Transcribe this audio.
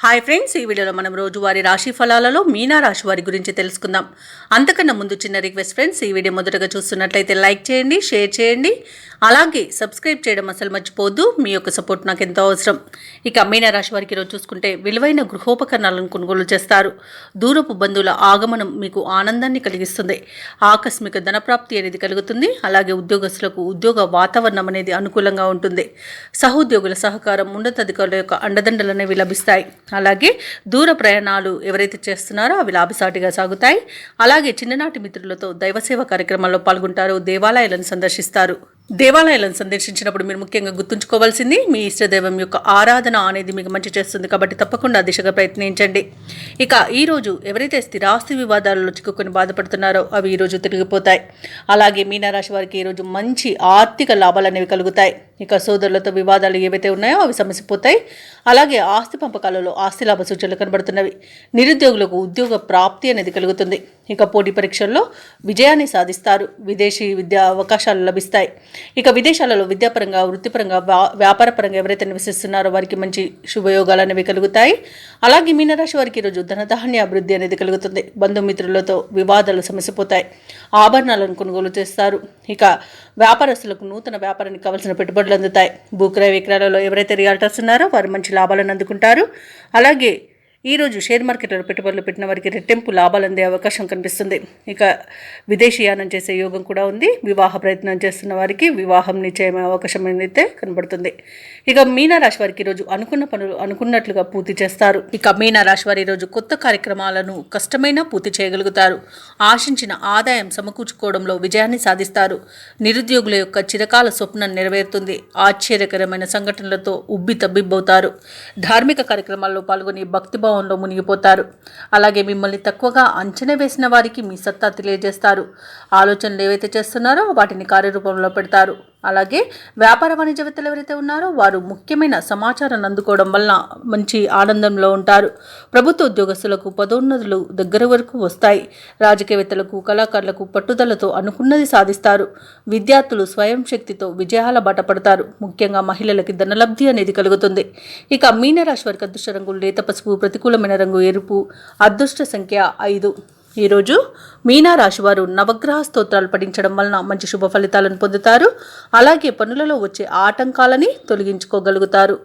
Hi friends, ఈ వీడియోలో మనం రోజువారీ రాశి ఫలాలలో మీనా రాశి వారి గురించి తెలుసుకుందాం. అంతకన్నా ముందు చిన్న రిక్వెస్ట్ ఫ్రెండ్స్, ఈ వీడియో మొదటగా చూస్తున్నట్లయితే లైక్ చేయండి, షేర్ చేయండి, అలాగే సబ్స్క్రైబ్ చేయడం అసలు మర్చిపోవద్దు. మీ యొక్క సపోర్ట్ నాకు ఎంతో అవసరం. ఇక మీనా రాశి వారికి ఈరోజు చూసుకుంటే విలువైన గృహోపకరణాలను కొనుగోలు చేస్తారు. దూరపు బంధువుల ఆగమనం మీకు ఆనందాన్ని కలిగిస్తుంది. ఆకస్మిక ధనప్రాప్తి అనేది కలుగుతుంది. అలాగే ఉద్యోగస్తులకు ఉద్యోగ వాతావరణం అనేది అనుకూలంగా ఉంటుంది. సహోద్యోగుల సహకారం, ఉన్నతాధికారుల యొక్క అండదండలు అనేవి లభిస్తాయి. అలాగే దూర ప్రయాణాలు ఎవరైతే చేస్తున్నారో అవి లాభసాటిగా సాగుతాయి. అలాగే చిన్ననాటి మిత్రులతో దైవసేవ కార్యక్రమాల్లో పాల్గొంటారు. దేవాలయాలను సందర్శిస్తారు. దేవాలయాలను సందర్శించినప్పుడు మీరు ముఖ్యంగా గుర్తుంచుకోవాల్సింది మీ ఇష్టదైవం యొక్క ఆరాధన అనేది మీకు మంచి చేస్తుంది. కాబట్టి తప్పకుండా దిశగా ప్రయత్నించండి. ఇక ఈరోజు ఎవరైతే స్థిరాస్తి వివాదాలలో చిక్కుకొని బాధపడుతున్నారో అవి ఈరోజు తిరిగిపోతాయి. అలాగే మీనరాశి వారికి ఈరోజు మంచి ఆర్థిక లాభాలు అనేవి కలుగుతాయి. ఇక సోదరులతో వివాదాలు ఏవైతే ఉన్నాయో అవి సమసిపోతాయి. అలాగే ఆస్తి పంపకాలలో ఆస్తి లాభ సూచనలు కనబడుతున్నవి. నిరుద్యోగులకు ఉద్యోగ ప్రాప్తి అనేది కలుగుతుంది. ఇక పోటీ పరీక్షల్లో విజయాన్ని సాధిస్తారు. విదేశీ విద్యా అవకాశాలు లభిస్తాయి. ఇక విదేశాలలో విద్యాపరంగా, వృత్తిపరంగా, వ్యాపారపరంగా ఎవరైతే నివసిస్తున్నారో వారికి మంచి శుభయోగాలు అనేవి కలుగుతాయి. అలాగే మీనరాశి వారికి ఈరోజు ధనధాన్య అభివృద్ధి అనేది కలుగుతుంది. బంధుమిత్రులతో వివాదాలు సమసిపోతాయి. ఆభరణాలను కొనుగోలు చేస్తారు. ఇక వ్యాపారస్తులకు నూతన వ్యాపారానికి కావాల్సిన పెట్టుబడులు అందుతాయి. భూక్రయ విక్రయాలలో ఎవరైతే రియాల్టర్స్ ఉన్నారో వారు మంచి లాభాలను అందుకుంటారు. అలాగే ఈరోజు షేర్ మార్కెట్లో పెట్టుబడులు పెట్టిన వారికి రెట్టింపు లాభాలు అందే అవకాశం కనిపిస్తుంది. ఇక విదేశీయానం చేసే యోగం కూడా ఉంది. వివాహ ప్రయత్నం చేస్తున్న వారికి వివాహం నిశ్చయమయ్యే అవకాశం అయితే కనబడుతుంది. ఇక మీనరాశి వారికి ఈరోజు అనుకున్న పనులు అనుకున్నట్లుగా పూర్తి చేస్తారు. ఇక మీనరాశి వారి ఈరోజు కొత్త కార్యక్రమాలను కష్టమైనా పూర్తి చేయగలుగుతారు. ఆశించిన ఆదాయం సమకూర్చుకోవడంలో విజయాన్ని సాధిస్తారు. నిరుద్యోగుల యొక్క చిరకాల స్వప్నం నెరవేరుతుంది. ఆశ్చర్యకరమైన సంఘటనలతో ఉబ్బి తబ్బిబ్బవుతారు. ధార్మిక కార్యక్రమాల్లో పాల్గొని భక్తిభావంలో మునిగిపోతారు. అలాగే మిమ్మల్ని తక్కువగా అంచనా వేసిన వారికి మీ సత్తా తెలియజేస్తారు. ఆలోచనలు ఏవైతే చేస్తున్నారో వాటిని కార్యరూపంలో పెడతారు. అలాగే వ్యాపార వాణిజ్యవేత్తలు ఎవరైతే ఉన్నారో వారు ముఖ్యమైన సమాచారాన్ని అందుకోవడం వలన మంచి ఆనందంలో ఉంటారు. ప్రభుత్వ ఉద్యోగస్తులకు పదోన్నతులు దగ్గర వరకు వస్తాయి. రాజకీయవేత్తలకు, కళాకారులకు పట్టుదలతో అనుకున్నది సాధిస్తారు. విద్యార్థులు స్వయం శక్తితో విజయాల బాట పడతారు. ముఖ్యంగా మహిళలకి ధనలబ్ధి అనేది కలుగుతుంది. ఇక మీనరాశి వారికి అదృష్ట రంగులు లేత పసుపు, ప్రతికూలమైన రంగు ఎరుపు, అదృష్ట సంఖ్య 5. ఈరోజు మీనరాశి వారు నవగ్రహ స్తోత్రాలు పఠించడం వలన మంచి శుభ ఫలితాలను పొందుతారు. అలాగే పనులలో వచ్చే ఆటంకాలని తొలగించుకోగలుగుతారు.